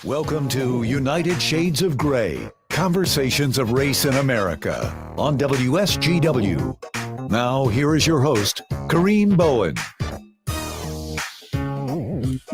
Welcome to United Shades of Gray, Conversations of Race in America on WSGW. Now, here is your host, Kareem Bowen.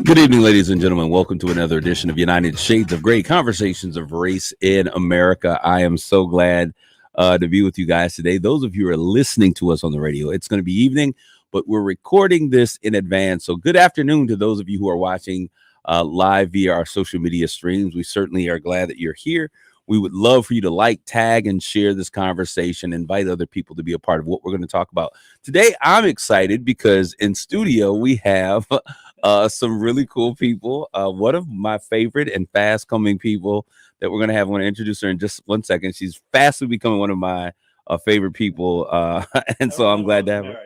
Good evening, ladies and gentlemen. Welcome to another edition of United Shades of Gray, Conversations of Race in America. I am so glad to be with you guys today. Those of you who are listening to us on the radio, it's going to be evening, but we're recording this in advance. So good afternoon to those of you who are watching live via our social media streams. We certainly are glad that you're here. We would love for you to like, tag, and share this conversation. Invite other people to be a part of what we're going to talk about. Today, I'm excited because in studio, we have some really cool people. One of my favorite and fast-coming people that we're going to have. I'm going to introduce her in just 1 second. She's fastly becoming one of my favorite people. And so I'm glad to have her.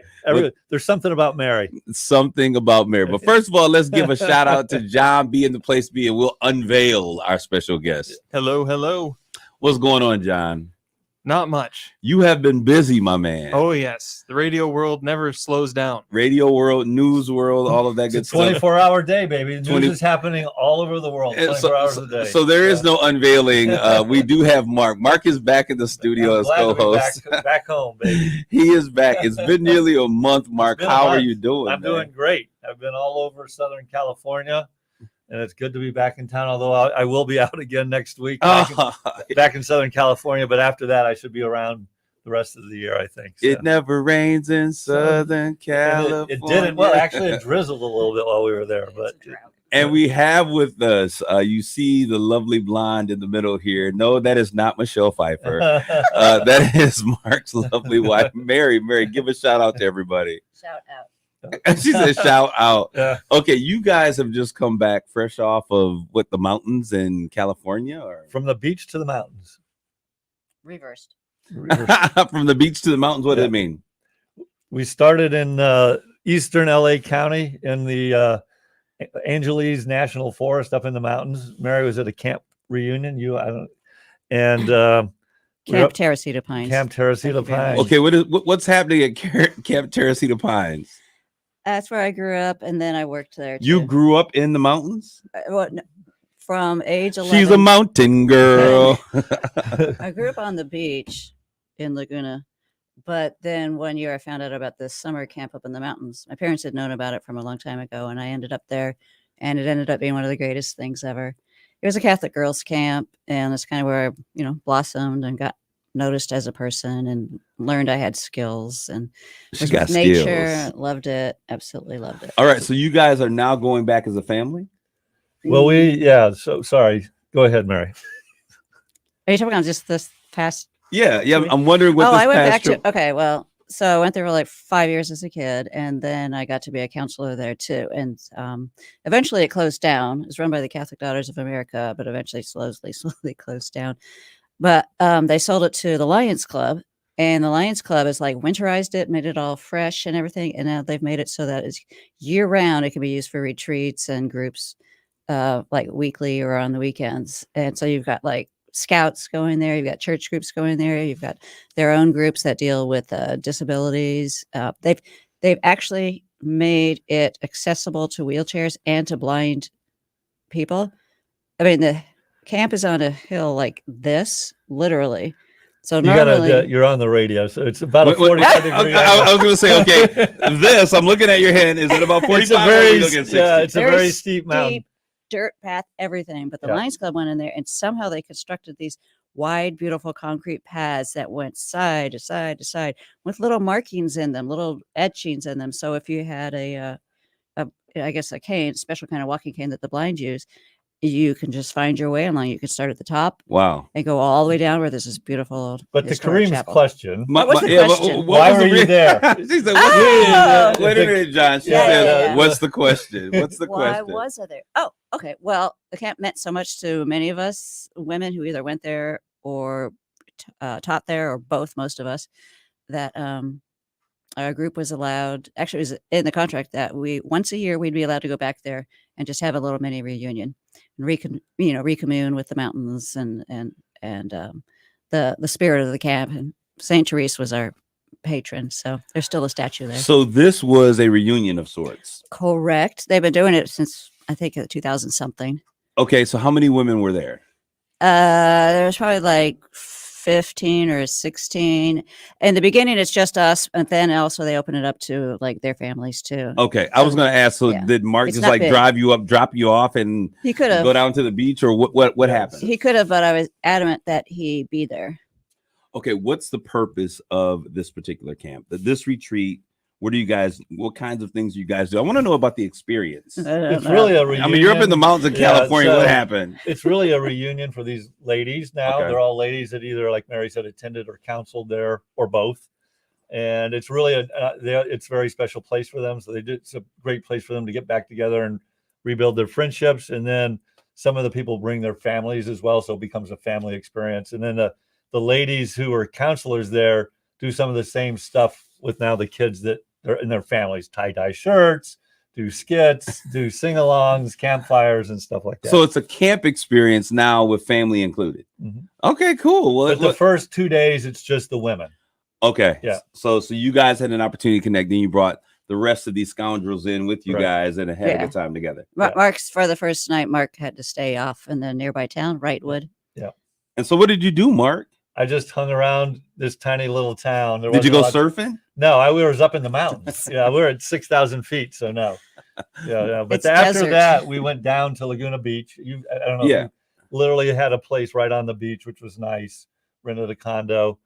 There's something about Mary. Something about Mary. But first of all, let's give a shout out to John B in the place to be, and we'll unveil our special guest. Hello, hello. What's going on, John? Not much. You have been busy, my man. Oh, yes. The radio world never slows down. Radio world, news world, all of that good stuff. 24-hour day, baby. The news is happening all over the world, 24 hours a day. So there is no unveiling. We do have Mark. Mark is back in the studio as co-host. Back home, baby. He is back. It's been nearly a month, Mark. How are you doing? I'm doing great. I've been all over Southern California. And it's good to be back in town, although I will be out again next week back in Southern California. But after that, I should be around the rest of the year, I think. So. It never rains in Southern California. It didn't. Well, actually, it drizzled a little bit while we were there. And we have with us, you see the lovely blonde in the middle here. No, that is not Michelle Pfeiffer. That is Mark's lovely wife, Mary. Mary, give a shout out to everybody. Shout out. She said shout out. Yeah. Okay, you guys have just come back fresh off of the mountains in California, or from the beach to the mountains. Reversed. From the beach to the mountains. What does it mean? We started in eastern LA County in the Angeles National Forest up in the mountains. Mary was at a camp reunion. Camp Teresita Pines. Camp Teresita Pines. Okay, what's happening at Camp Teresita Pines? That's where I grew up, and then I worked there too. You grew up in the mountains? From age 11. She's a mountain girl. I grew up on the beach in Laguna, but then one year I found out about this summer camp up in the mountains. My parents had known about it from a long time ago, and I ended up there, and it ended up being one of the greatest things ever. It was a Catholic girls camp, and it's kind of where I, blossomed and got noticed as a person and learned I had skills and she got nature. skills. Loved it. Absolutely loved it. All right. So you guys are now going back as a family? Well, so sorry. Go ahead, Mary. Are you talking about just this past? Yeah. I'm wondering what I went back to. Okay. Well, so I went there for like 5 years as a kid, and then I got to be a counselor there too. And eventually it closed down. It was run by the Catholic Daughters of America, but eventually slowly closed down. But they sold it to the Lions Club, and the Lions Club is like winterized it, made it all fresh and everything. And now they've made it so that it's year round. It can be used for retreats and groups like weekly or on the weekends. And so you've got like scouts going there. You've got church groups going there. You've got their own groups that deal with disabilities. They've actually made it accessible to wheelchairs and to blind people. I mean, the camp is on a hill like this, literally. So normally you're on the radio, so it's about a 45 degree. I was going to say, okay, I'm looking at your hand. Is it about 45? It's a very steep mountain. Dirt path, everything. But the Lions Club went in there, and somehow they constructed these wide, beautiful concrete paths that went side to side to side with little markings in them, little etchings in them. So if you had a cane, special kind of walking cane that the blind use, you can just find your way along. You can start at the top. Wow. And go all the way down where there's this beautiful. But to Kareem's chapel. Question. What's the question? Why were you there? She said, wait a minute, John. She said, what's the question? What's the question? Why was I there? Oh, okay. Well, the camp meant so much to many of us women who either went there or taught there, or both, most of us, that our group was allowed, actually it was in the contract that once a year we'd be allowed to go back there and just have a little mini reunion and recommune with the mountains and the spirit of the camp. And St. Therese was our patron. So there's still a statue there. So this was a reunion of sorts. Correct. They've been doing it since I think 2000 something. Okay, so how many women were there? There's probably like 15 or 16. In the beginning, it's just us, and then also they open it up to like their families too. Okay, I was going to ask. So yeah. did Mark It's just not like big. drive you up, drop you off, and He could have. go down to the beach, or what happened? He could have, but I was adamant that he be there. Okay, what's the purpose of this particular camp? This retreat? What kinds of things you guys do? I want to know about the experience. It's really a reunion. I mean, you're up in the mountains of California. What happened? It's really a reunion for these ladies now. Okay. They're all ladies that either, like Mary said, attended or counseled there, or both. And it's really it's a very special place for them. So it's a great place for them to get back together and rebuild their friendships. And then some of the people bring their families as well, so it becomes a family experience. And then the ladies who are counselors there do some of the same stuff with now the kids that are in their families, tie-dye shirts, do skits, do sing-alongs, campfires, and stuff like that. So it's a camp experience now with family included. Mm-hmm. Okay, cool. Well, but the first 2 days, it's just the women. Okay. Yeah. So you guys had an opportunity to connect. Then you brought the rest of these scoundrels in with you guys and had a good time together. Mark's for the first night. Mark had to stay off in the nearby town, Wrightwood. Yeah. And so what did you do, Mark? I just hung around this tiny little town. Did you go surfing? No, we was up in the mountains. Yeah, we were at 6,000 feet, so no. Yeah. But It's after desert. that, we went down to Laguna Beach. I don't know. Yeah. We literally had a place right on the beach, which was nice. Rented a condo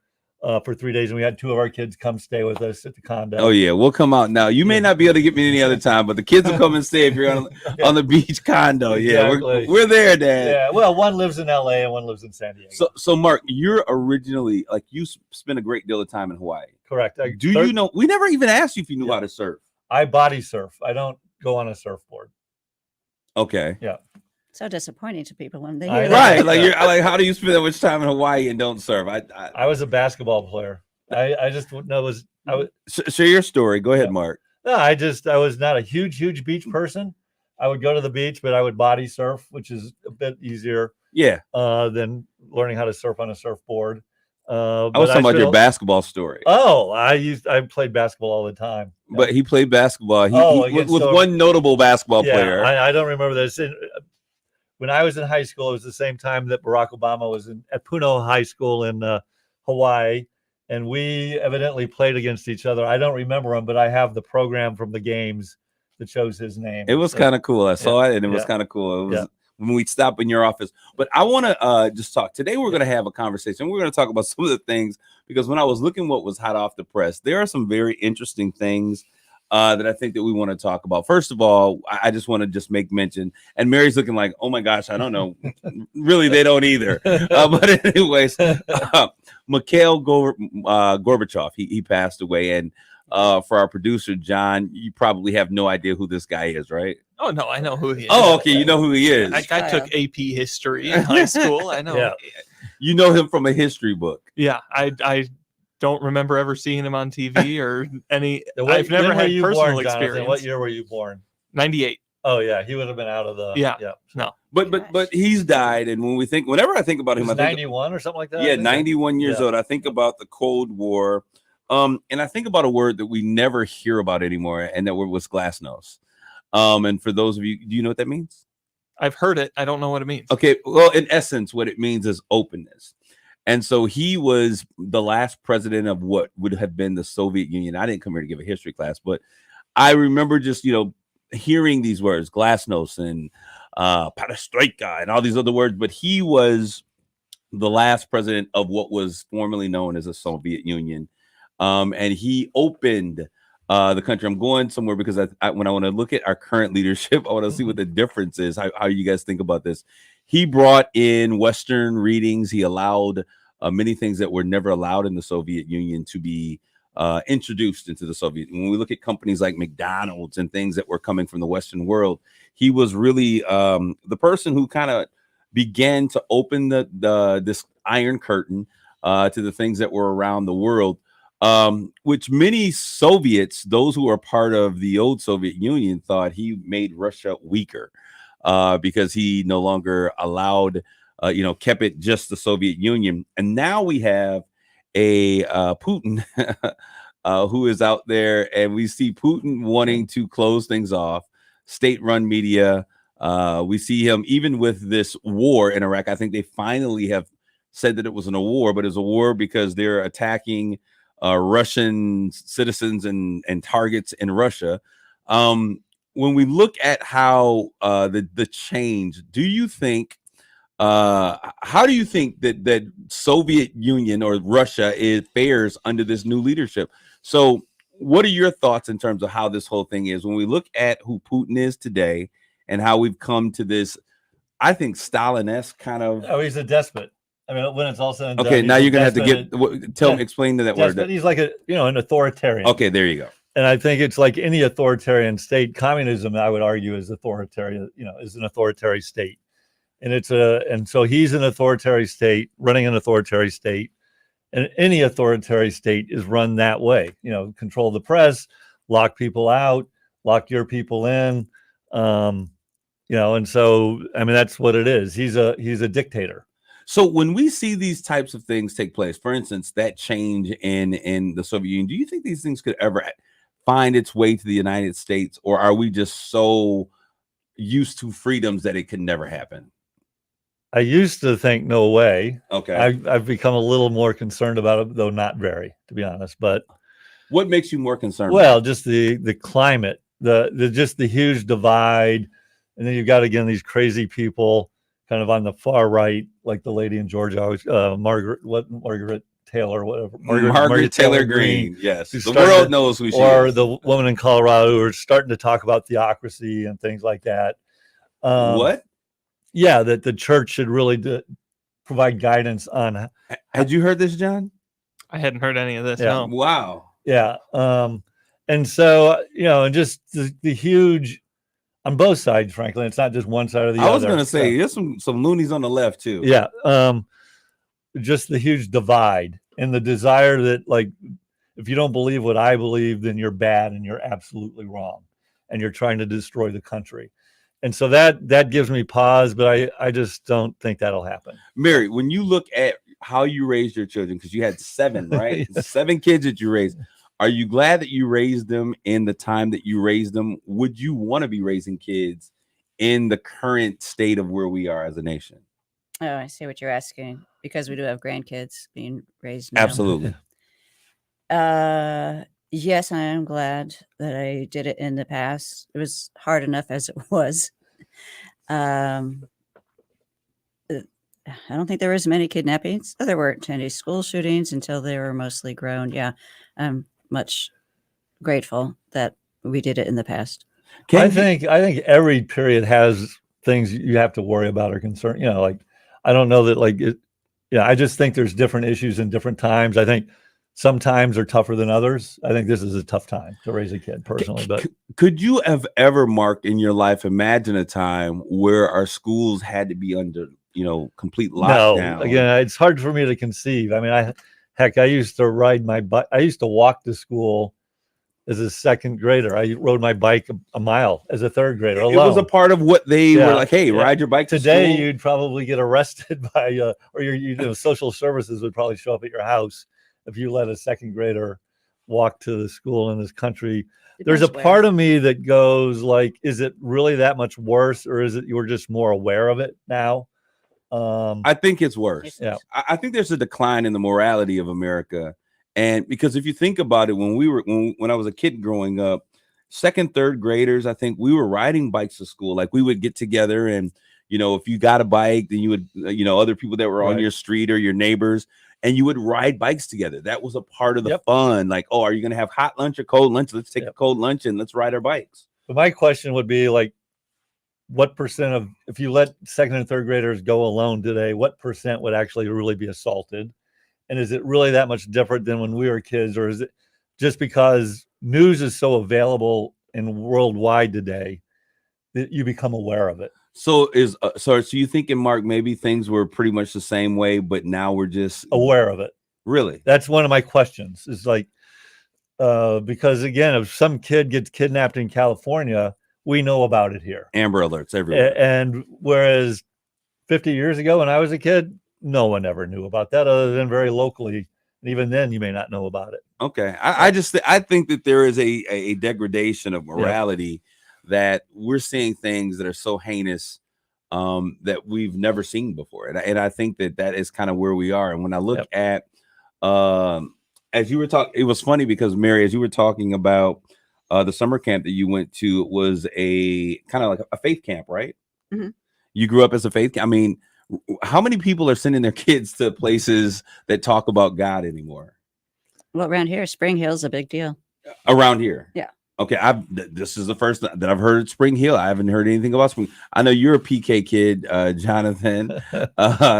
for 3 days, and we had 2 of our kids come stay with us at the condo. Oh yeah, we'll come out now. You may not be able to get me any other time, but the kids will come and stay if you're on the beach condo. Yeah, Exactly. we're there, Dad. Yeah. Well, one lives in LA and one lives in San Diego. So Mark, you're originally you spent a great deal of time in Hawaii. Correct. You know? We never even asked you if you knew how to surf. I body surf. I don't go on a surfboard. Okay. Yeah. So disappointing to people when they I hear know. that. Right. You're like, how do you spend that much time in Hawaii and don't surf? I was a basketball player. I just know Share your story. Go ahead, Yeah. Mark. No, I was not a huge beach person. I would go to the beach, but I would body surf, which is a bit easier Yeah. than learning how to surf on a surfboard. I was talking about your basketball story. Oh, I played basketball all the time. But he played basketball. He against was the- one notable basketball player. I don't remember this. When I was in high school, it was the same time that Barack Obama was at Puno High School in Hawaii, and we evidently played against each other. I don't remember him, but I have the program from the games that shows his name. It was kind of cool. I saw it, and it was kind of cool. It was when we stopped in your office. But I want to just talk. Today we're going to have a conversation. We're going to talk about some of the things, because when I was looking what was hot off the press, there are some very interesting things that I think that we want to talk about. First of all, I just want to just make mention, and Mary's looking like, oh my gosh, I don't know. Really, they don't either. But anyways, Mikhail Gorbachev, he passed away. And for our producer, John, you probably have no idea who this guy is, right? Oh, no, I know who he is. Oh, okay. You know who he is. I took AP history in high school. I know. Yeah. You know him from a history book. Yeah, I don't remember ever seeing him on TV or any. I've When never were had you personal born, Jonathan? experience. What year were you born? 98. Oh yeah, he would have been out of the No. But he's died, and whenever I think about him, He was I think 91 or something like that. yeah, 91 years Yeah. old. I think about the Cold War, and I think about a word that we never hear about anymore, and that word was glasnost. And for those of you, do you know what that means? I've heard it. I don't know what it means. Okay, well, in essence, what it means is openness. And so he was the last president of what would have been the Soviet Union. I didn't come here to give a history class, but I remember just, hearing these words, glasnost and perestroika and all these other words. But he was the last president of what was formerly known as the Soviet Union. And he opened the country. I'm going somewhere because when I want to look at our current leadership, I want to see what the difference is, how you guys think about this. He brought in Western readings. He allowed many things that were never allowed in the Soviet Union to be introduced into the Soviet. When we look at companies like McDonald's and things that were coming from the Western world, he was really the person who kind of began to open this iron curtain to the things that were around the world, which many Soviets, those who are part of the old Soviet Union, thought he made Russia weaker because he no longer allowed, kept it just the Soviet Union. And now we have a Putin who is out there, and we see Putin wanting to close things off, state-run media. We see him even with this war in Iraq. I think they finally have said that it wasn't a war, but it's a war because they're attacking Russian citizens and targets in Russia. When we look at how the change, do you think? How do you think that Soviet Union or Russia fares under this new leadership? So, what are your thoughts in terms of how this whole thing is when we look at who Putin is today and how we've come to this? I think Stalin-esque kind of. Oh, he's a despot. I mean, when it's all said and done. Okay, now you're gonna have to get explain to that despot, word. He's like an authoritarian. Okay, there you go. And I think it's like any authoritarian state. Communism, I would argue, is authoritarian. Is an authoritarian state, and so he's an authoritarian state running an authoritarian state, and any authoritarian state is run that way. Control the press, lock people out, lock your people in. And so I mean that's what it is. He's a dictator. So when we see these types of things take place, for instance, that change in the Soviet Union, do you think these things could ever find its way to the United States, or are we just so used to freedoms that it could never happen? I used to think no way. Okay. I've become a little more concerned about it, though not very, to be honest. But what makes you more concerned? Well, just the climate, just the huge divide, and then you've got again these crazy people kind of on the far right, like the lady in Georgia, Margaret Taylor, whatever. Margaret Taylor Greene. Yes, the world knows who she is. Or the woman in Colorado who are starting to talk about theocracy and things like that. What? Yeah, that the church should really provide guidance on. Had you heard this, John? I hadn't heard any of this. Yeah. No. Wow. Yeah. And so, and just the huge on both sides, frankly, it's not just one side or the other. I was going to say, there's some loonies on the left too. Yeah. Just the huge divide and the desire that, like, if you don't believe what I believe, then you're bad and you're absolutely wrong. And you're trying to destroy the country. And so that gives me pause, but I just don't think that'll happen. Mary, when you look at how you raised your children, because you had 7, right? Yes. 7 kids that you raised. Are you glad that you raised them in the time that you raised them? Would you want to be raising kids in the current state of where we are as a nation? Oh, I see what you're asking, because we do have grandkids being raised now. Absolutely. Yes, I am glad that I did it in the past. It was hard enough as it was. I don't think there was many kidnappings. There weren't any school shootings until they were mostly grown. Yeah, I'm much grateful that we did it in the past. I think every period has things you have to worry about or concern. Like I don't know that like it. Yeah, I just think there's different issues in different times. I think some times are tougher than others. I think this is a tough time to raise a kid personally. But could you have ever, Mark, in your life, imagine a time where our schools had to be under, complete lockdown? No, again, it's hard for me to conceive. I mean, I used to ride my bike. I used to walk to school as a second grader. I rode my bike a mile as a third grader alone. It was a part of what they were like, hey, ride your bike to Today, school. you'd probably get arrested by, or your social services would probably show up at your house if you let a second grader walk to the school in this country. There's a part of me that goes like, is it really that much worse, or is it you're just more aware of it now? I think it's worse. Yeah. I think there's a decline in the morality of America. And because if you think about it, when I was a kid growing up, second, third graders, I think we were riding bikes to school. Like we would get together and, if you got a bike, then you would, other people that were on your street or your neighbors, and you would ride bikes together. That was a part of the fun. Like, oh, are you going to have hot lunch or cold lunch? Let's take a cold lunch and let's ride our bikes. But my question would be like, what percent of, if you let second and third graders go alone today, what percent would actually really be assaulted? And is it really that much different than when we were kids? Or is it just because news is so available and worldwide today that you become aware of it? So so you thinking, Mark, maybe things were pretty much the same way, but now we're just aware of it? Really? That's one of my questions. Is like, because again, if some kid gets kidnapped in California, we know about it here. Amber Alerts everywhere. And whereas 50 years ago when I was a kid, no one ever knew about that other than very locally And even then, you may not know about it. Okay. I think that there is a degradation of morality that we're seeing things that are so heinous that we've never seen before. And I think that is kind of where we are. And when I look at, as you were talking, it was funny because Mary, as you were talking about the summer camp that you went to, was a kind of like a faith camp, right? Mhm. You grew up as a faith camp. I mean, how many people are sending their kids to places that talk about God anymore? Well, around here, Spring Hill's a big deal. Around here? Yeah. Okay, this is the first that I've heard Spring Hill. I haven't heard anything about Spring. I know you're a PK kid, Jonathan.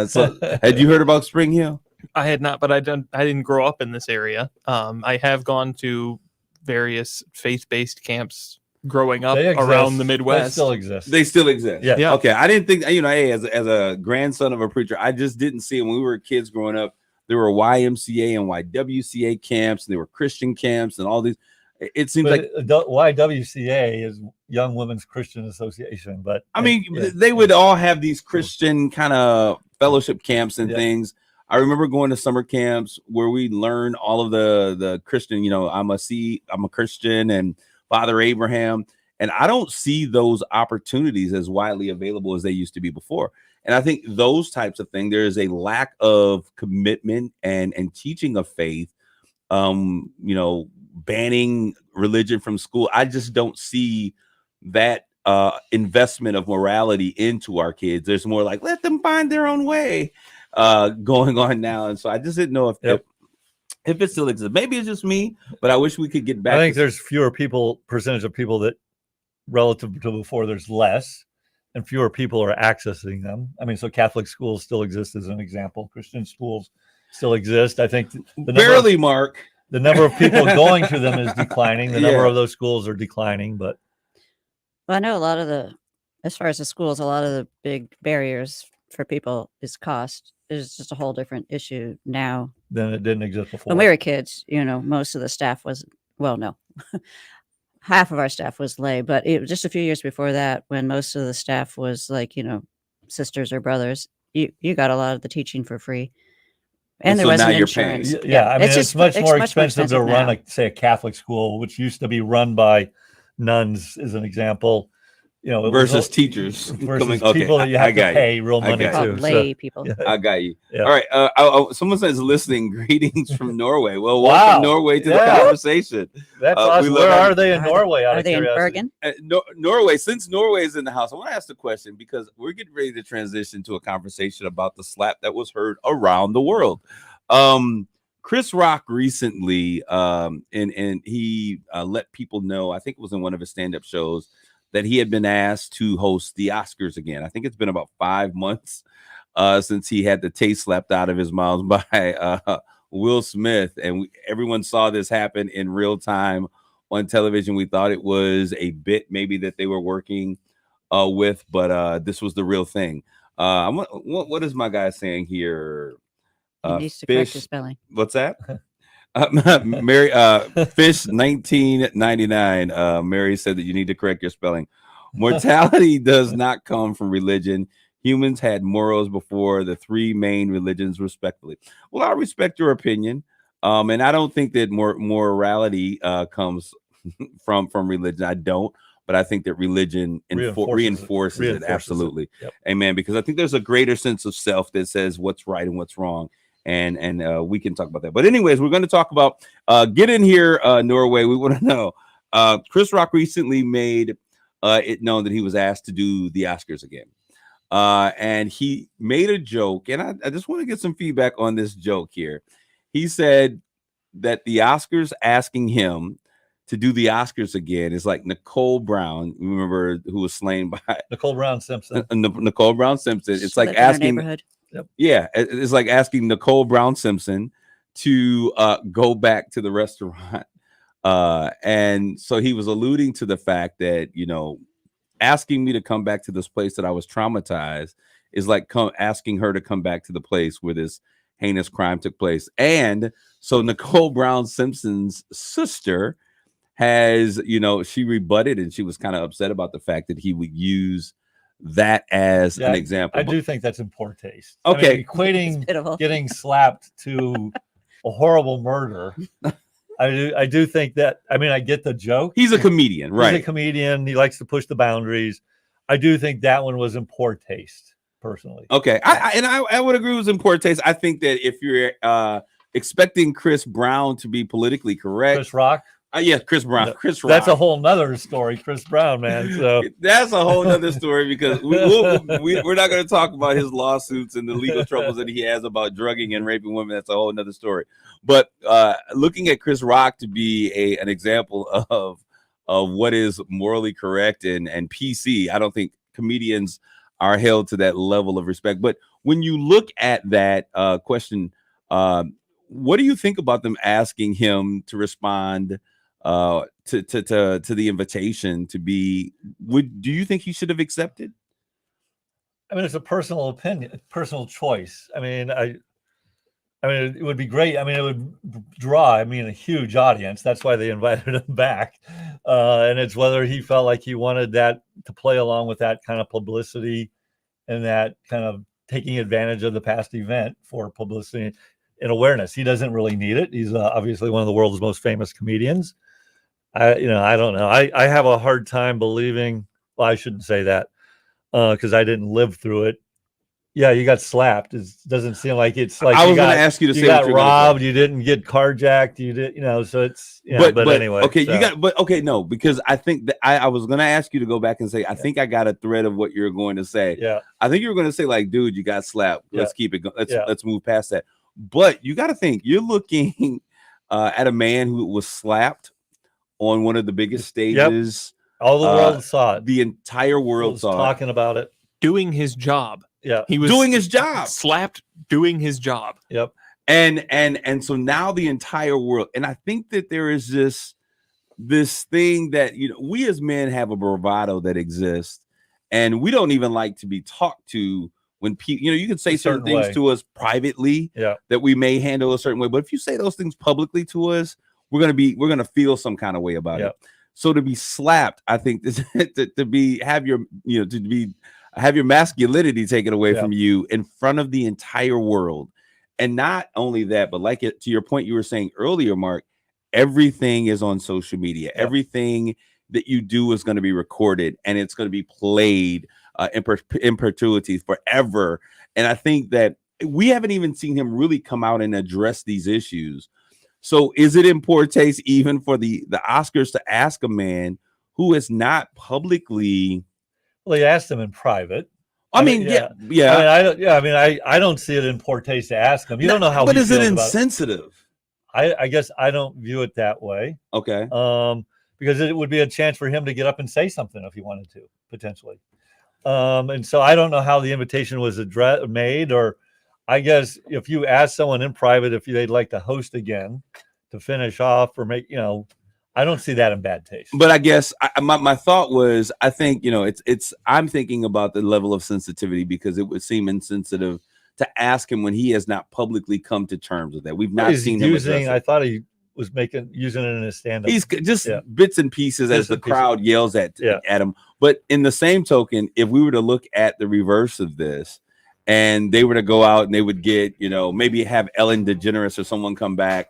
So had you heard about Spring Hill? I had not, but I didn't grow up in this area. I have gone to various faith-based camps growing up They exist. around the They Midwest. still exist. They still exist. Yeah. Yeah. Okay, I didn't think, hey, as a grandson of a preacher, I just didn't see it when we were kids growing up. There were YMCA and YWCA camps, and there were Christian camps, and all these. It seems like YWCA is Young Women's Christian Association, but I mean, they would all have these Christian kind of fellowship camps and Yeah. things. I remember going to summer camps where we learned all of the Christian, I'm a Christian and Father Abraham. And I don't see those opportunities as widely available as they used to be before. And I think those types of things, there is a lack of commitment and teaching of faith, banning religion from school. I just don't see that investment of morality into our kids. There's more like, let them find their own way going on now. And so I just didn't know if it still exists. Maybe it's just me, but I wish we could get back. I think there's fewer percentage of people that relative to before, there's less, and fewer people are accessing them. I mean, so Catholic schools still exist as an example. Christian schools still exist. I think Mark. The number of people going to them is declining. The number of those schools are declining, but Well, I know as far as the schools, a lot of the big barriers for people is cost. It's just a whole different issue now. then it didn't exist before. When we were kids, most of the staff was, no, half of our staff was lay, but it was just a few years before that when most of the staff was like, sisters or brothers, you got a lot of the teaching for free. And there so wasn't now you're insurance. paying. Yeah, I mean, it's much more expensive to run now. a Catholic school, which used to be run by nuns, as an example. Versus teachers, versus people that you have to pay real money to. Lay people. Yeah. I got you. Yeah. All right. Someone says listening. Greetings from Norway. Well, welcome Norway to the conversation. That's awesome. Where are they in Norway? Are they in Bergen? Norway. Since Norway is in the house, I want to ask the question because we're getting ready to transition to a conversation about the slap that was heard around the world. Chris Rock recently, and he let people know, I think it was in one of his stand-up shows, that he had been asked to host the Oscars again. I think it's been about 5 months since he had the taste slapped out of his mouth by Will Smith. And everyone saw this happen in real time on television. We thought it was a bit maybe that they were working with, but this was the real thing. What is my guy saying here? He needs to correct his spelling. What's that? Mary Fish 1999. Mary said that you need to correct your spelling. Mortality does not come from religion. Humans had morals before the three main religions, respectively. Well, I respect your opinion, and I don't think that morality comes from religion. I don't, but I think that religion reinforces it. Absolutely, Yep. Amen. Because I think there's a greater sense of self that says what's right and what's wrong. And we can talk about that. But anyways, we're going to talk about get in here, Norway. We want to know. Chris Rock recently made it known that he was asked to do the Oscars again. And he made a joke. And I just want to get some feedback on this joke here. He said that the Oscars asking him to do the Oscars again is like Nicole Brown, remember, who was slain by Nicole Brown Simpson. Nicole Brown Simpson. It's She like lived in our asking neighborhood. Yeah, it's like asking Nicole Brown Simpson to go back to the restaurant. And so he was alluding to the fact that, asking me to come back to this place that I was traumatized is like asking her to come back to the place where this heinous crime took place. And so Nicole Brown Simpson's sister has, she rebutted, and she was kind of upset about the fact that he would use that as an example. I do think that's in poor taste. Okay. I mean, equating getting slapped to a horrible murder. I do think that. I mean, I get the joke. He's a comedian, right? He's a comedian. He likes to push the boundaries. I do think that one was in poor taste, personally. Okay, I would agree with in poor taste. I think that if you're expecting Chris Brown to be politically correct, Chris Rock. Yes, Chris Brown. Chris Rock. That's a whole nother story, Chris Brown, man. So that's a whole nother story because we're not going to talk about his lawsuits and the legal troubles that he has about drugging and raping women. That's a whole nother story. But looking at Chris Rock to be an example of what is morally correct and PC, I don't think comedians are held to that level of respect. But when you look at that question, what do you think about them asking him to respond to the invitation to be? Do you think he should have accepted? I mean, it's a personal opinion, personal choice. I mean, it would be great. I mean, it would draw, a huge audience. That's why they invited him back. And it's whether he felt like he wanted that to play along with that kind of publicity and that kind of taking advantage of the past event for publicity and awareness. He doesn't really need it. He's obviously one of the world's most famous comedians. I don't know. I have a hard time believing. Well, I shouldn't say that because I didn't live through it. Yeah, you got slapped. It doesn't seem like it's like I was going to ask you to say you got robbed. You didn't get carjacked. You did, so it's. Yeah, but anyway. Okay, so. No, because I think that I was going to ask you to go back and say I think I got a thread of what you're going to say. Yeah, I think you were going to say like, dude, you got slapped. Let's keep it going. Let's move past that. But you got to think you're looking at a man who was slapped on one of the biggest stages. Yep. All the world saw it. The entire world saw talking about it. Doing his job. Yeah, he was doing his job. Slapped doing his job. Yep. And so now the entire world, and I think that there is this thing that we as men have a bravado that exists, and we don't even like to be talked to when people, you can say certain things to us privately that we may handle a certain way, but if you say those things publicly to us, we're gonna feel some kind of way about it. So to be slapped, I think have your masculinity taken away from you in front of the entire world. And not only that, but to your point you were saying earlier, Mark, everything is on social media. Everything that you do is going to be recorded and it's going to be played in perpetuity forever. And I think that we haven't even seen him really come out and address these issues. So is it in poor taste even for the Oscars to ask a man who is not publicly? Well, he asked him in private. I mean, I don't see it in poor taste to ask him. You don't know how. But is it insensitive? I guess I don't view it that way. Okay. Because it would be a chance for him to get up and say something if he wanted to, potentially. And so I don't know how the invitation was made, or I guess if you ask someone in private if they'd like to host again to finish off or make, I don't see that in bad taste. But I guess my thought was, I think, I'm thinking about the level of sensitivity because it would seem insensitive to ask him when he has not publicly come to terms with that. We've not seen him address it. I thought he was using it in his stand-up. He's just bits and pieces as the crowd yells at him. But in the same token, if we were to look at the reverse of this and they were to go out and they would get, maybe have Ellen DeGeneres or someone come back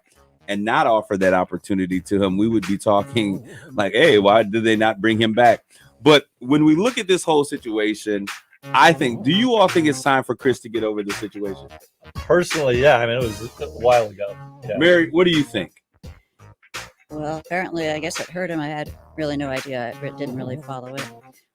and not offer that opportunity to him, we would be talking like, hey, why did they not bring him back? But when we look at this whole situation, do you all think it's time for Chris to get over the situation? Personally, yeah. I mean, it was a while ago. Yeah. Mary, what do you think? Well, apparently, I guess it hurt him. I had really no idea. I didn't really follow it.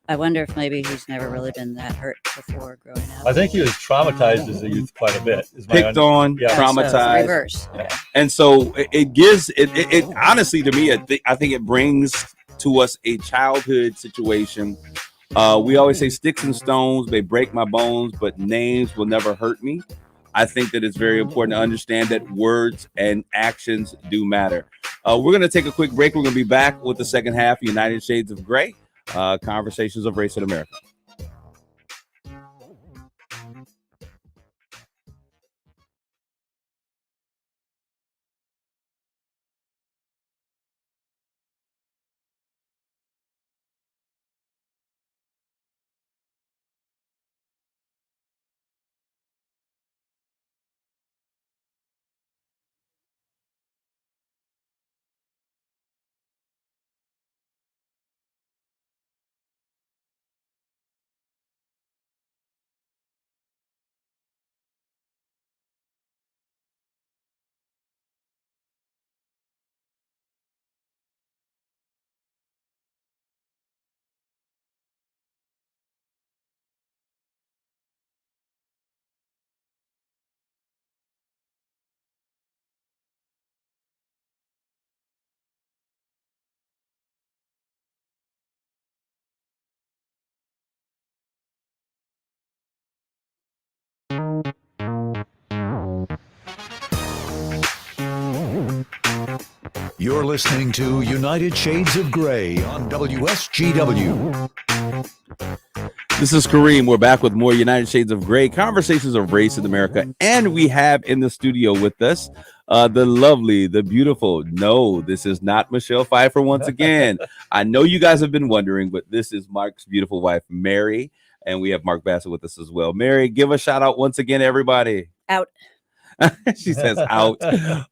I wonder if maybe he's never really been that hurt before growing up. I think he was traumatized as a youth quite a bit. Picked on, traumatized. Reverse. Yeah. And so it gives it honestly to me, I think it brings to us a childhood situation. We always say sticks and stones may break my bones, but names will never hurt me. I think that it's very important to understand that words and actions do matter. We're going to take a quick break. We're going to be back with the second half of United Shades of Gray, Conversations of Race in America. You're listening to United Shades of Gray on WSGW. This is Kareem. We're back with more United Shades of Gray, conversations of race in America. And we have in the studio with us the lovely, the beautiful. No, this is not Michelle Pfeiffer once again. I know you guys have been wondering, but this is Mark's beautiful wife, Mary. And we have Mark Bassett with us as well. Mary, give a shout out once again, everybody. Out. She says out.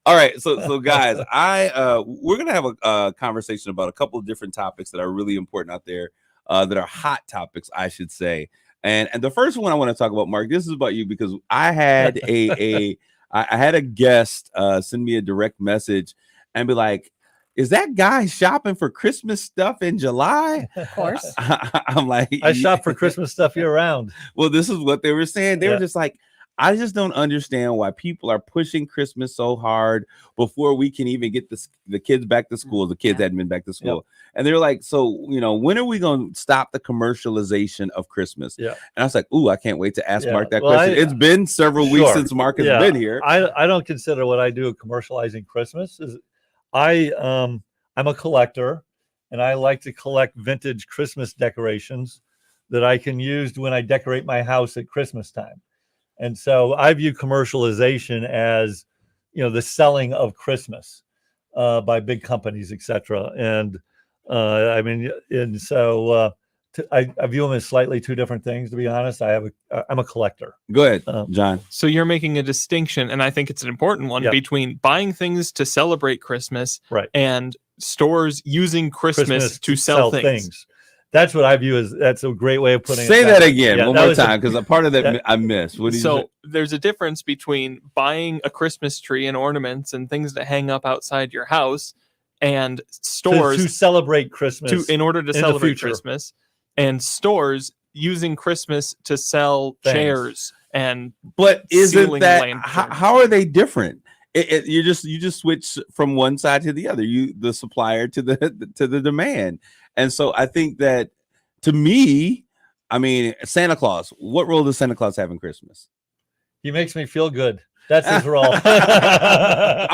All right, so guys, we're gonna have a conversation about a couple of different topics that are really important out there, that are hot topics, I should say. And the first one I want to talk about, Mark, this is about you, because I had I had a guest send me a direct message and be like, is that guy shopping for Christmas stuff in July? Of course. I'm like, I shop for Christmas stuff year round. Well, this is what they were saying. They were just like, I just don't understand why people are pushing Christmas so hard before we can even get the kids back to school. The kids hadn't been back to school. And they're like, so, when are we going to stop the commercialization of Christmas? And I was like, ooh, I can't wait to ask Mark that question. It's been several weeks since Mark has been here. I don't consider what I do of commercializing Christmas. I'm a collector, and I like to collect vintage Christmas decorations that I can use when I decorate my house at Christmas time. And so I view commercialization as, the selling of Christmas by big companies, etc. And I view them as slightly two different things, to be honest. I'm a collector. Go ahead, John. So you're making a distinction, and I think it's an important one, between buying things to celebrate Christmas and stores using Christmas to sell things. That's what I view as, that's a great way of putting it. Say that again one more time, because a part of that I missed. What do you say? There's a difference between buying a Christmas tree and ornaments and things to hang up outside your house, and stores to celebrate Christmas in order to celebrate Christmas, and stores using Christmas to sell chairs and. But isn't that how are they different? You just switch from one side to the other. The supplier to the demand. And so I think that, to me, Santa Claus, what role does Santa Claus have in Christmas? He makes me feel good. That's his role. I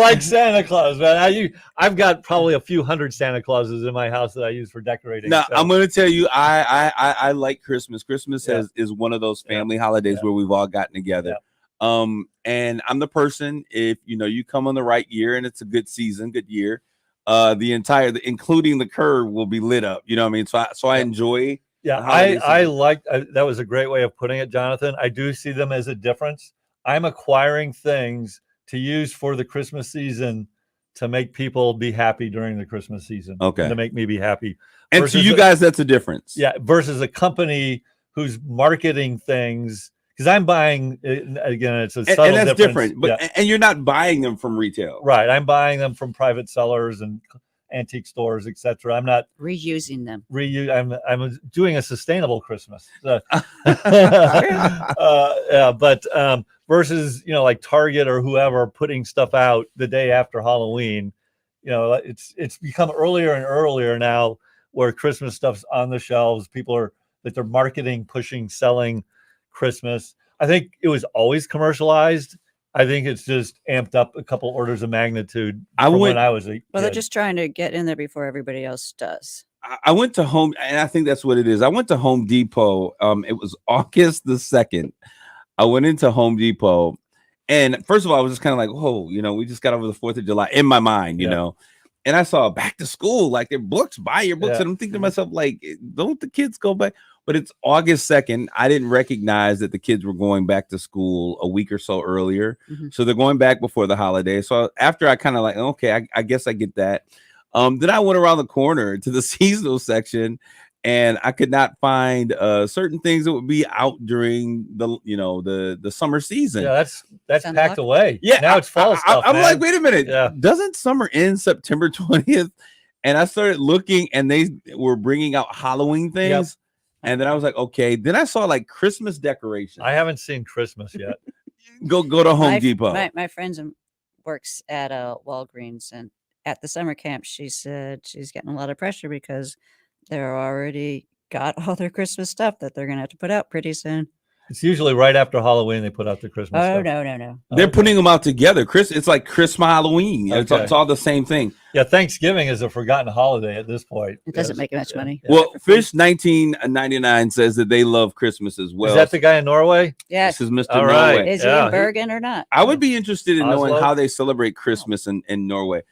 like Santa Claus, man. I've got probably a few hundred Santa Clauses in my house that I use for decorating. Now, I'm going to tell you, I like Christmas. Christmas is one of those family holidays where we've all gotten together. And I'm the person, if you come on the right year and it's a good season, good year, including the curb will be lit up. You know what I mean? So I enjoy. Yeah, I like that. Was a great way of putting it, Jonathan. I do see them as a difference. I'm acquiring things to use for the Christmas season to make people be happy during the Christmas season. Okay. To make me be happy. And to you guys, that's a difference. Yeah. Versus a company who's marketing things. Because I'm buying, again, it's a subtle and that's difference. Different. But and you're not buying them from retail, right? I'm buying them from private sellers and antique stores, etc. I'm not reusing them. I'm doing a sustainable Christmas. But versus like Target or whoever putting stuff out the day after Halloween, it's become earlier and earlier now where Christmas stuff's on the shelves. People they're marketing, pushing, selling Christmas. I think it was always commercialized. I think it's just amped up a couple orders of magnitude when I was a kid. Well, they're just trying to get in there before everybody else does. I went to Home, and I think that's what it is. I went to Home Depot. It was August the 2nd. I went into Home Depot, and first of all, I was just kind of like, whoa, we just got over the 4th of July in my mind, and I saw back to school, like their books, buy your books. And I'm thinking to myself, like, don't the kids go back? But it's August 2nd. I didn't recognize that the kids were going back to school a week or so earlier. So they're going back before the holiday. So after I kind of like, okay, I guess I get that. Then I went around the corner to the seasonal section, and I could not find certain things that would be out during the summer season. Yeah, that's packed away. Yeah, now it's fall stuff. I'm like, wait a minute. Yeah. Doesn't summer end September 20th? And I started looking, and they were bringing out Halloween things. Yep. And then I was like, okay. Then I saw like Christmas decorations. I haven't seen Christmas yet. Go to Home Depot. My friend works at Walgreens, and at the summer camp, she said she's getting a lot of pressure because they're already got all their Christmas stuff that they're going to have to put out pretty soon. It's usually right after Halloween they put out the Christmas stuff. No. They're putting them out together. It's like Christmas, Halloween. Okay. It's all the same thing. Yeah, Thanksgiving is a forgotten holiday at this point. It doesn't make much money. Yeah. Well, Fish 1999 says that they love Christmas as well. Is that the guy in Norway? Yes. This is Mr. All right. Norway. Is he in Bergen or not? I would be interested in knowing Oslo? how they celebrate Christmas in Norway.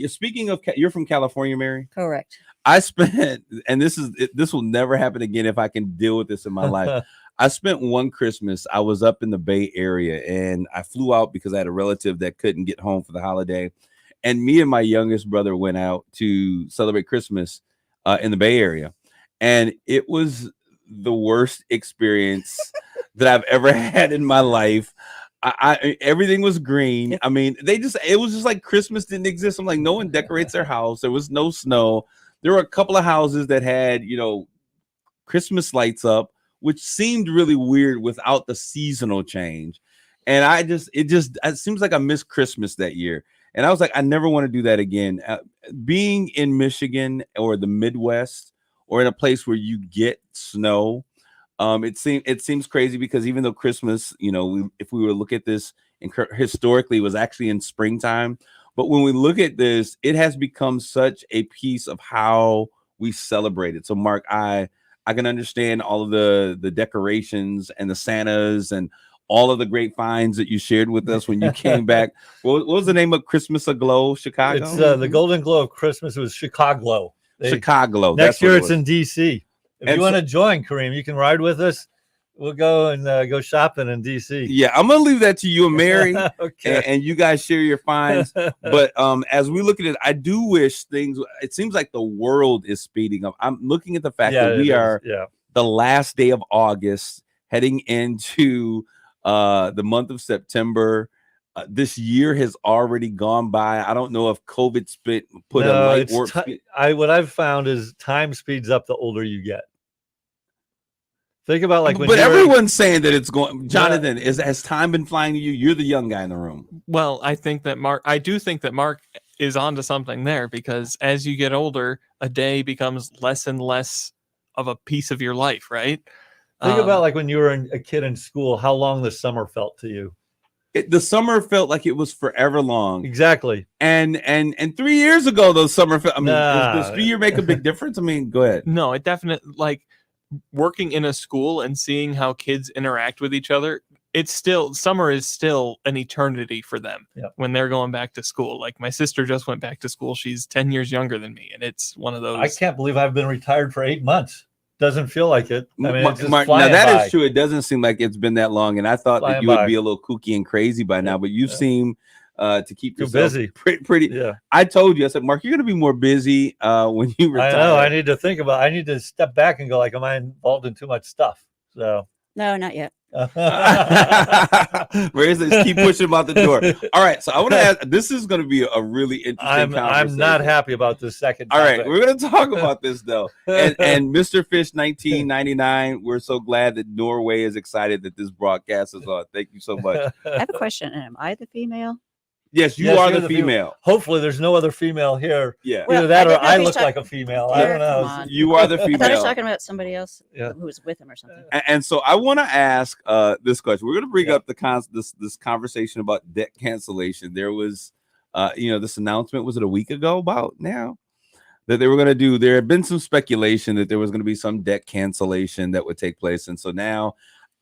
Speaking of, you're from California, Mary? Correct. I spent, and this will never happen again if I can deal with this in my life. I spent one Christmas, I was up in the Bay Area, and I flew out because I had a relative that couldn't get home for the holiday. And me and my youngest brother went out to celebrate Christmas in the Bay Area. And it was the worst experience that I've ever had in my life. Everything was green. I mean, it was just like Christmas didn't exist. I'm like, no one decorates their house. There was no snow. There were a couple of houses that had, Christmas lights up, which seemed really weird without the seasonal change. And it seems like I missed Christmas that year. And I was like, I never want to do that again. Being in Michigan or the Midwest or in a place where you get snow, it seems crazy because even though Christmas, if we were to look at this historically, it was actually in springtime. But when we look at this, it has become such a piece of how we celebrate it. So, Mark, I can understand all of the decorations and the Santas and all of the great finds that you shared with us when you came back. What was the name of Christmas Aglow, Chicago? It's the Golden Glow of Christmas. It was Chicago. Chicago. Next year it's in D.C. If you want to join, Kareem, you can ride with us. We'll go and go shopping in D.C. Yeah, I'm gonna leave that to you and Mary. Okay. And you guys share your finds. But as we look at it, I do wish it seems like the world is speeding up. I'm looking at the fact that we are the last day of August, heading into the month of September. This year has already gone by. I don't know if COVID put a light warp. What I've found is time speeds up the older you get. Think about but everyone's saying that it's going. Jonathan, has time been flying to you? You're the young guy in the room. Well, I do think that Mark is onto something there, because as you get older, a day becomes less and less of a piece of your life, right? Think about when you were a kid in school, how long the summer felt to you. The summer felt like it was forever long. Exactly. And 3 years ago, those summer felt. I mean, does 3 year make a big difference? I mean, go ahead. No, it definitely, working in a school and seeing how kids interact with each other, summer is still an eternity for them when they're going back to school. Like, my sister just went back to school. She's 10 years younger than me, and it's one of those. I can't believe I've been retired for 8 months. Doesn't feel like it. I mean, it's just Mark, now that is true. It doesn't seem like it's been that long, and I thought that you would be a little kooky and crazy by now, but you seem to keep yourself busy. Pretty. Yeah. I told you, I said, Mark, you're going to be more busy when you retire. I know. I need to step back and go, am I involved in too much stuff? So no, not yet. Where is this? Keep pushing him out the door. All right, so I want to ask. This is going to be a really interesting conversation. I'm not happy about this second topic. All right, we're going to talk about this though. And Mr. Fish 1999, we're so glad that Norway is excited that this broadcast is on. Thank you so much. I have a question. Am I the female? Yes, you are the female. Hopefully, there's no other female here. Yeah. Either that or I look like a female. I don't know. You are the female. I thought I was talking about somebody else who was with him or something. And so I want to ask this question. We're going to bring up this conversation about debt cancellation. There was, this announcement, was it a week ago about now? That they were going to do, there had been some speculation that there was going to be some debt cancellation that would take place. And so now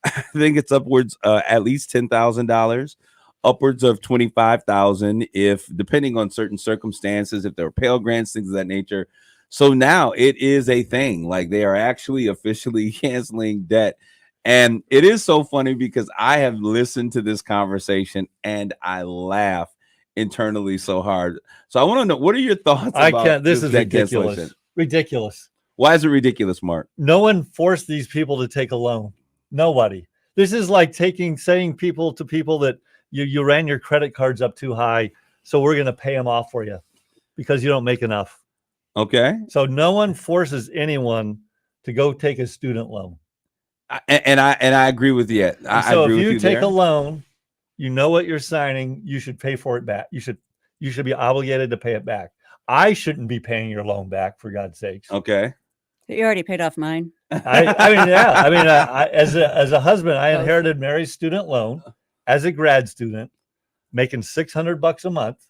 I think it's upwards at least $10,000. Upwards of 25,000 if depending on certain circumstances, if there were Pell Grants, things of that nature. So now it is a thing. Like, they are actually officially canceling debt. And it is so funny because I have listened to this conversation and I laugh internally so hard. So I want to know, what are your thoughts about this is ridiculous. Ridiculous. Why is it ridiculous, Mark? No one forced these people to take a loan. Nobody. This is like saying people that you ran your credit cards up too high, so we're going to pay them off for you because you don't make enough. Okay. So no one forces anyone to go take a student loan. And I agree with you. So if you take a loan, you know what you're signing. You should pay for it back. You should be obligated to pay it back. I shouldn't be paying your loan back, for God's sakes. Okay. You already paid off mine. As a husband, I inherited Mary's student loan as a grad student, making $600 a month,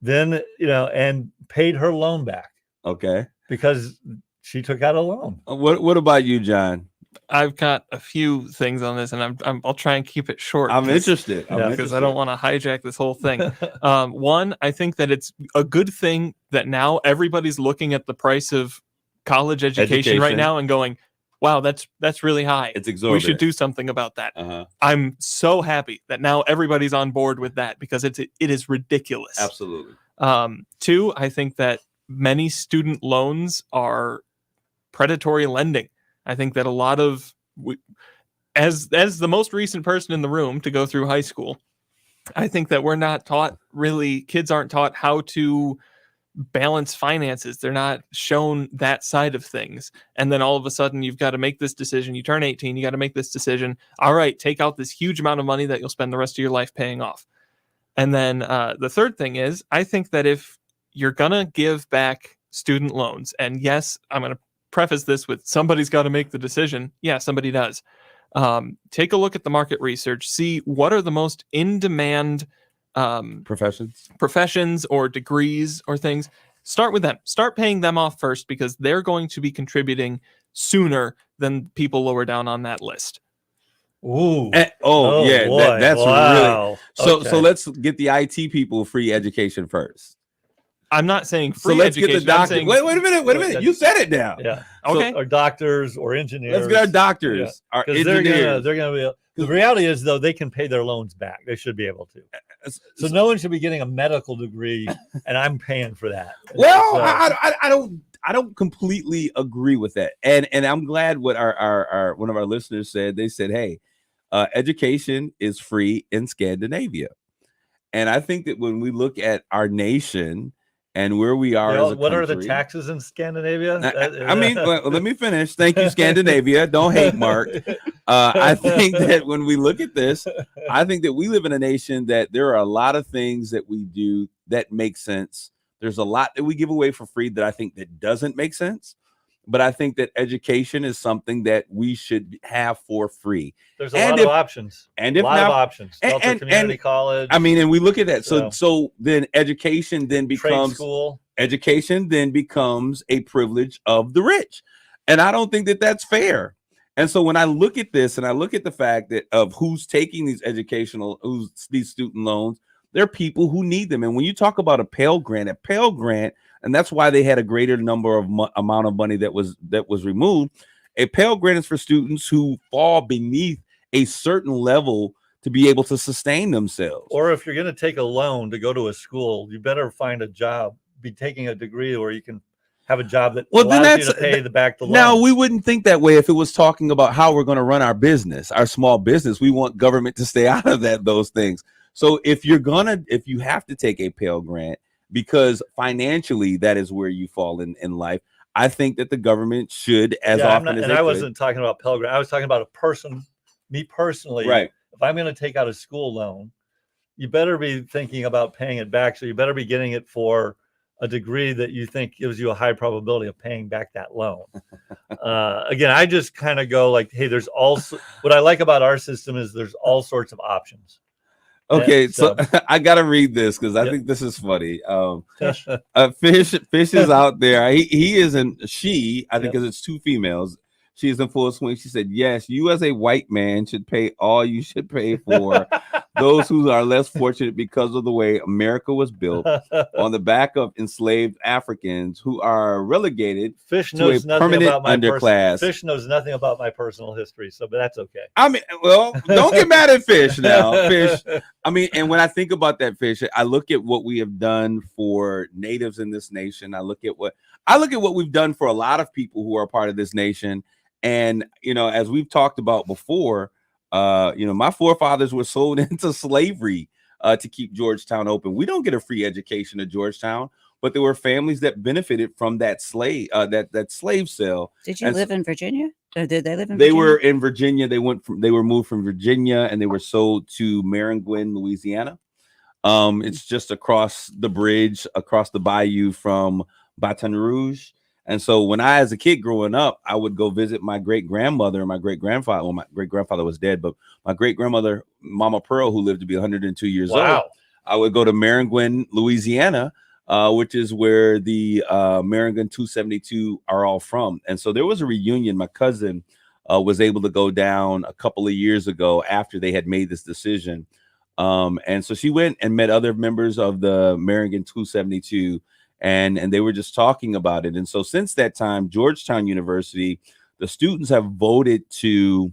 then, and paid her loan back. Okay. Because she took out a loan. What about you, John? I've got a few things on this, and I'll try and keep it short. I'm interested. Because I don't want to hijack this whole thing. One, I think that it's a good thing that now everybody's looking at the price of college education right now and going, wow, that's really high. It's exorbitant. We should do something about that. I'm so happy that now everybody's on board with that because it is ridiculous. Absolutely. Two, I think that many student loans are predatory lending. I think that a lot of, as the most recent person in the room to go through high school, I think that we're not taught really, kids aren't taught how to balance finances. They're not shown that side of things. And then all of a sudden you've got to make this decision. You turn 18, you got to make this decision. All right, take out this huge amount of money that you'll spend the rest of your life paying off. And then the third thing is, I think that if you're going to give back student loans, and yes, I'm going to preface this with somebody's got to make the decision. Yeah, somebody does. Take a look at the market research, see what are the most in-demand professions or degrees or things. Start with them. Start paying them off first because they're going to be contributing sooner than people lower down on that list. Ooh. That's wow. Really so let's get the IT people free education first. I'm not saying free so let's education. Get the doctor. Saying, wait a minute. You said it now. Yeah. Okay. Or doctors or engineers. Let's get our doctors. Yeah. Our engineers. They're gonna be. The reality is, though, they can pay their loans back. They should be able to. So no one should be getting a medical degree, and I'm paying for that. Well, so, I don't completely agree with that, and I'm glad what our one of our listeners said. They said, hey, education is free in Scandinavia, and I think that when we look at our nation. And where we are as a what country. Are the taxes in Scandinavia? I mean, let me finish. Thank you, Scandinavia. Don't hate, Mark. I think that when we look at this, I think that we live in a nation that there are a lot of things that we do that make sense. There's a lot that we give away for free that I think that doesn't make sense. But I think that education is something that we should have for free. There's a lot of options. And if a lot of options. Delta Community College. I mean, and we look at that. So then education then becomes trade school. Education then becomes a privilege of the rich. And I don't think that that's fair. And so when I look at this and I look at the fact that of who's taking these these student loans, there are people who need them. And when you talk about a Pell Grant, and that's why they had a greater number of amount of money that was removed. A Pell Grant is for students who fall beneath a certain level to be able to sustain themselves. Or if you're going to take a loan to go to a school, you better find a job, be taking a degree where you can have a job that allows you to pay back the loan. Now, we wouldn't think that way if it was talking about how we're going to run our business, our small business. We want government to stay out of those things. So if you have to take a Pell Grant, because financially that is where you fall in life, I think that the government should, I wasn't talking about Pell Grant. I was talking about a person, me personally. Right. If I'm going to take out a school loan, you better be thinking about paying it back. So you better be getting it for a degree that you think gives you a high probability of paying back that loan. Again, I just kind of go like, hey, there's also what I like about our system is there's all sorts of options. Okay, so I gotta read this because I think this is funny. Fish is out there. He isn't. She, I think, because it's two females. She is in full swing. She said, "Yes, you as a white man should pay all you should pay for those who are less fortunate because of the way America was built on the back of enslaved Africans who are relegated to a permanent underclass." Fish knows nothing about my personal history, but that's okay. I mean, well, don't get mad at Fish now. Fish. I mean, and when I think about that, Fish, I look at what we have done for natives in this nation. I look at what we've done for a lot of people who are part of this nation. And, as we've talked about before, my forefathers were sold into slavery to keep Georgetown open. We don't get a free education at Georgetown, but there were families that benefited from that slave sale. Did you live in Virginia? Or did they live in Virginia? They were in Virginia. They were moved from Virginia and they were sold to Maringouin, Louisiana. It's just across the bridge, across the bayou from Baton Rouge. And so when I, as a kid growing up, I would go visit my great grandmother and my great grandfather. Well, my great grandfather was dead, but my great grandmother, Mama Pearl, who lived to be 102 years old. I would go to Maringouin, Louisiana, which is where the Maringouin 272 are all from. And so there was a reunion. My cousin was able to go down a couple of years ago after they had made this decision. And so she went and met other members of the Maringouin 272, and they were just talking about it. And so since that time, Georgetown University, the students have voted to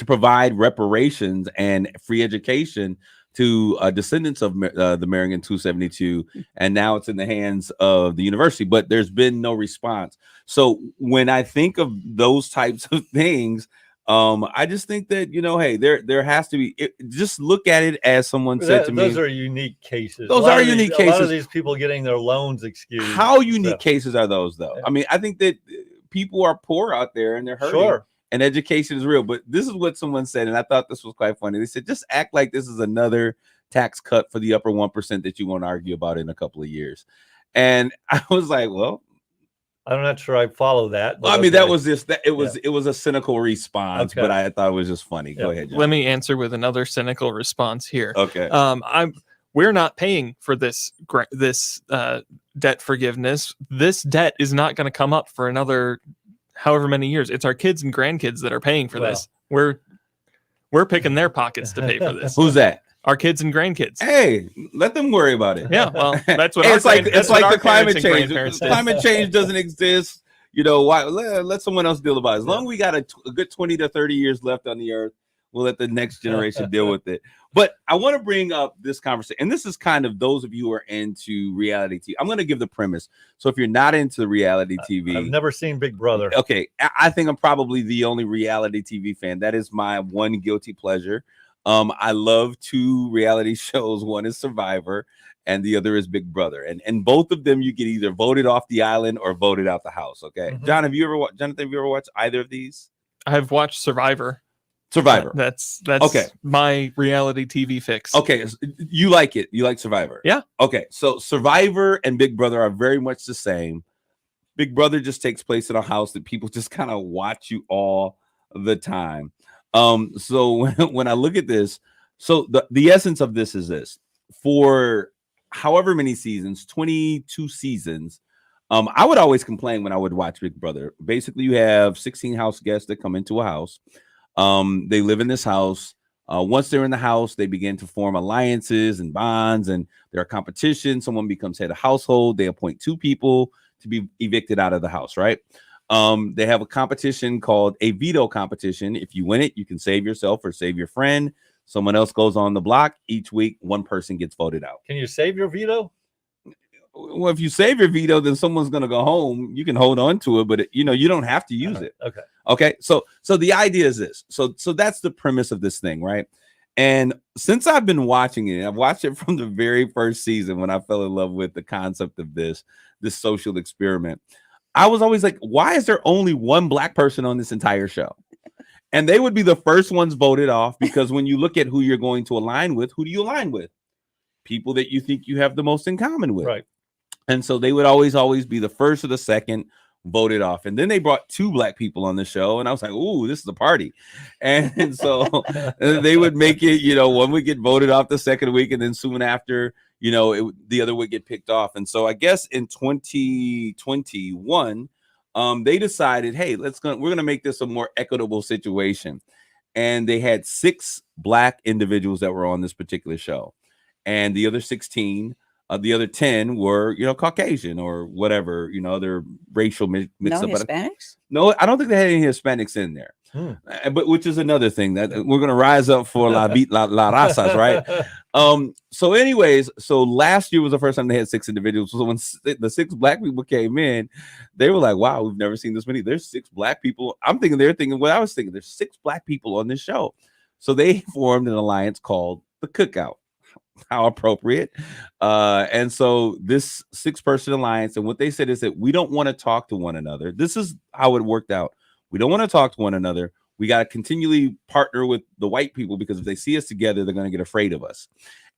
provide reparations and free education to descendants of the Maringouin 272, and now it's in the hands of the university, but there's been no response. So when I think of those types of things, I just think that, hey, there has to be, just look at it as someone said to me. Those are unique cases. Those are unique cases. A lot of these people getting their loans excused. How unique cases are those, though? I mean, I think that people are poor out there and they're hurting. Sure. And education is real. But this is what someone said, and I thought this was quite funny. They said, just act like this is another tax cut for the upper 1% that you want to argue about in a couple of years. And I was like, well, I'm not sure I follow that. I mean, that was just that it was a cynical response, but I thought it was just funny. Go ahead, John. Let me answer with another cynical response here. Okay. We're not paying for this debt forgiveness. This debt is not going to come up for another however many years. It's our kids and grandkids that are paying for this. We're picking their pockets to pay for this. Who's that? Our kids and grandkids. Hey, let them worry about it. Yeah, well, that's what it's like the climate change. Climate change doesn't exist. Why? Let someone else deal about it. As long as we got a good 20 to 30 years left on the earth, we'll let the next generation deal with it. But I want to bring up this conversation, and this is kind of those of you who are into reality TV. I'm going to give the premise. So if you're not into reality TV, I've never seen Big Brother. Okay, I think I'm probably the only reality TV fan. That is my one guilty pleasure. I love two reality shows. One is Survivor, and the other is Big Brother. And both of them, you get either voted off the island or voted out the house. Okay, Mm-hmm. Jonathan, have you ever watched either of these? I've watched Survivor. That's okay. My reality TV fix. Okay, you like it. You like Survivor. Yeah. Okay, so Survivor and Big Brother are very much the same. Big Brother just takes place in a house that people just kind of watch you all the time. So when I look at this, so the essence of this is this: for however many seasons, 22 seasons, I would always complain when I would watch Big Brother. Basically, you have 16 house guests that come into a house. They live in this house. Once they're in the house, they begin to form alliances and bonds, and there are competitions. Someone becomes head of household. They appoint two people to be evicted out of the house, right? They have a competition called a veto competition. If you win it, you can save yourself or save your friend. Someone else goes on the block. Each week, one person gets voted out. Can you save your veto? Well, if you save your veto, then someone's going to go home. You can hold on to it, but you don't have to use it. Okay. So the idea is this. So that's the premise of this thing, right? And since I've been watching it, I've watched it from the very first season when I fell in love with the concept of this social experiment. I was always like, why is there only one black person on this entire show? And they would be the first ones voted off, because when you look at who you're going to align with, who do you align with? People that you think you have the most in common with. Right. And so they would always be the first or the second voted off. And then they brought two black people on the show, and I was like, ooh, this is a party. And so they would make it, one would get voted off the second week, and then soon after, the other would get picked off. And so I guess in 2021, they decided, hey, we're going to make this a more equitable situation. And they had 6 black individuals that were on this particular show. And the other 16, the other 10 were, Caucasian or whatever, other racial mix no up. Hispanics? No, I don't think they had any Hispanics in there. But which is another thing that we're going to rise up for la razas, right? So anyways, so last year was the first time they had 6 individuals. So when the 6 black people came in, they were like, wow, we've never seen this many. There's 6 black people. They're thinking what I was thinking. There's 6 black people on this show. So they formed an alliance called the Cookout. How appropriate. And so this 6-person alliance, and what they said is that we don't want to talk to one another. This is how it worked out. We don't want to talk to one another. We got to continually partner with the white people, because if they see us together, they're going to get afraid of us.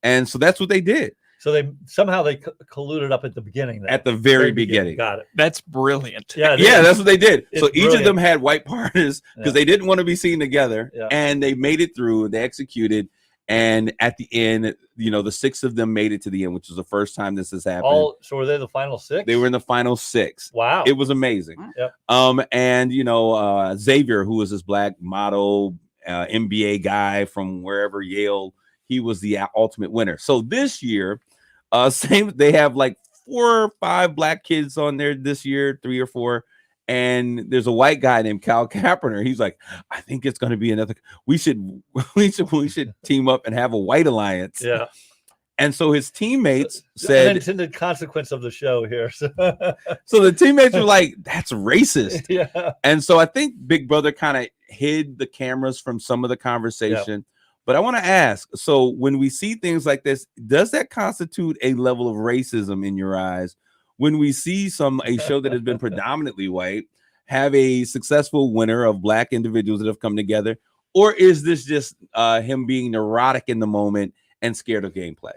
And so that's what they did. So they somehow colluded up at the beginning. At the very beginning. Got it. That's brilliant. Yeah, that's what they did. So each of them had white partners because they didn't want to be seen together, and they made it through. They executed, and at the end, the 6 of them made it to the end, which was the first time this has happened. So were they the final 6? They were in the final 6. Wow, it was amazing. Yep. And Xavier, who was this black model MBA guy from wherever, Yale, he was the ultimate winner. So this year, they have like 4 or 5 black kids on there this year, 3 or 4. And there's a white guy named Cal Kaepernick. He's like, I think it's going to be another. We should team up and have a white alliance. Yeah. And so his teammates said, and it's in the consequence of the show here. So the teammates were like, that's racist. Yeah. And so I think Big Brother kind of hid the cameras from some of the conversation. Yeah. But I want to ask, so when we see things like this, does that constitute a level of racism in your eyes? When we see a show that has been predominantly white have a successful winner of black individuals that have come together, or is this just him being neurotic in the moment and scared of gameplay?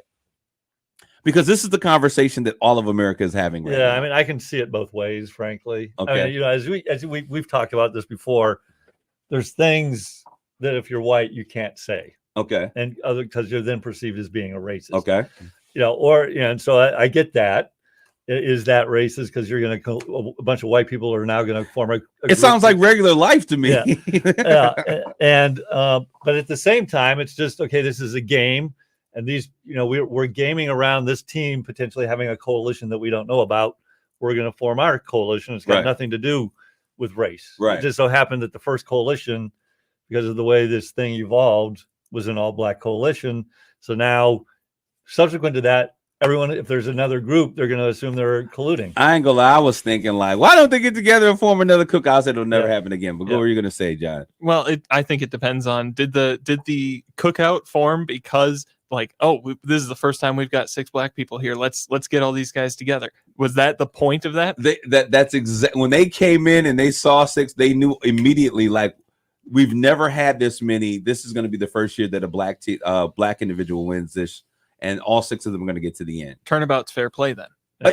Because this is the conversation that all of America is having right now. I mean, I can see it both ways, frankly. Okay. I mean, as we've talked about this before, there's things that if you're white you can't say. Okay. And because you're then perceived as being a racist. Okay. And so I get that. Is that racist because you're going to a bunch of white people are now going to form a it sounds like regular life to me. Yeah. And but at the same time, it's just okay. This is a game, and these we're gaming around this team potentially having a coalition that we don't know about. We're going to form our coalition. It's got nothing to do with race. Right. It just so happened that the first coalition, because of the way this thing evolved, was an all-black coalition. So now, subsequent to that, everyone, if there's another group, they're going to assume they're colluding. I ain't gonna lie. I was thinking like, why don't they get together and form another cookout? It'll never happen again. But what were you going to say, John? Well, I think it depends on did the cookout form because like, this is the first time we've got 6 black people here. Let's get all these guys together. Was that the point of that? That's exactly when they came in and they saw 6. They knew immediately like, we've never had this many. This is going to be the first year that a black individual wins this. And all 6 of them are going to get to the end. Turnabout's fair play then.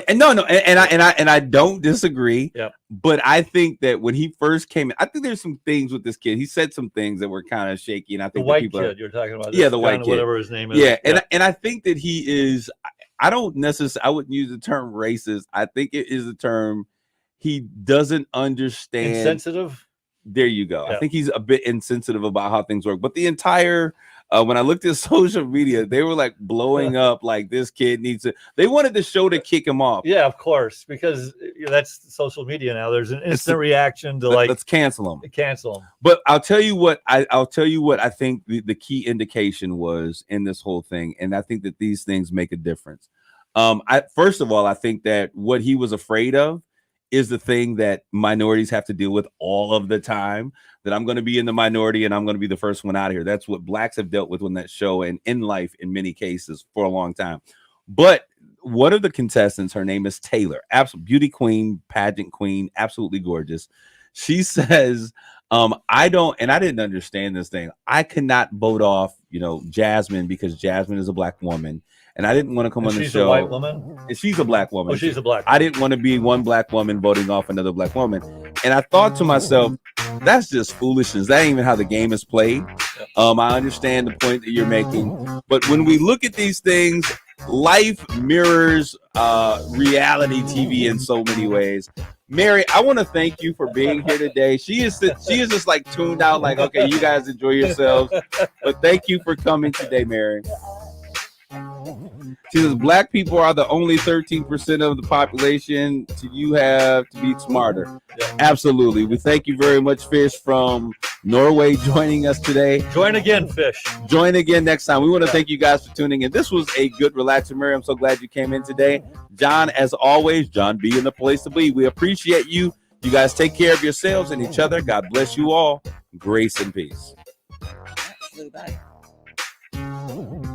And I don't disagree. Yep. But I think that when he first came in, I think there's some things with this kid. He said some things that were kind of shaky, and I think the white kid you're talking about. Yeah, the white kid, whatever his name is. Yeah, and I think that he is. I don't necessarily. I wouldn't use the term racist. I think it is a term he doesn't understand. Insensitive. There you go. Yeah. I think he's a bit insensitive about how things work. But the entire when I looked at social media, they were like blowing up like this kid needs to. They wanted the show to kick him off. Yeah, of course, because that's social media now. There's an instant reaction to let's cancel him. Cancel him. But I'll tell you what. I'll tell you what I think the key indication was in this whole thing, and I think that these things make a difference. First of all, I think that what he was afraid of is the thing that minorities have to deal with all of the time, that I'm going to be in the minority and I'm going to be the first one out of here. That's what blacks have dealt with on that show and in life in many cases for a long time. But one of the contestants, her name is Taylor, absolute beauty queen, pageant queen, absolutely gorgeous. She says, I didn't understand this thing. I could not vote off, Jasmine because Jasmine is a black woman. And I didn't want to come on the show. She's a white woman? And she's a black woman. Oh, she's a black woman. I didn't want to be one black woman voting off another black woman. And I thought to myself, that's just foolishness. That ain't even how the game is played. I understand the point that you're making. But when we look at these things, life mirrors reality TV in so many ways. Mary, I want to thank you for being here today. She is just like tuned out, like, okay, you guys enjoy yourselves. But thank you for coming today, Mary. She says black people are the only 13% of the population. You have to be smarter. Yeah. Absolutely. We thank you very much, Fish from Norway, joining us today. Join again, Fish. Join again next time. We want to thank you guys for tuning in. This was a good, relaxing Mary. I'm so glad you came in today. John, as always, John B in the place to be. We appreciate you. You guys take care of yourselves and each other. God bless you all. Grace and peace. Bye.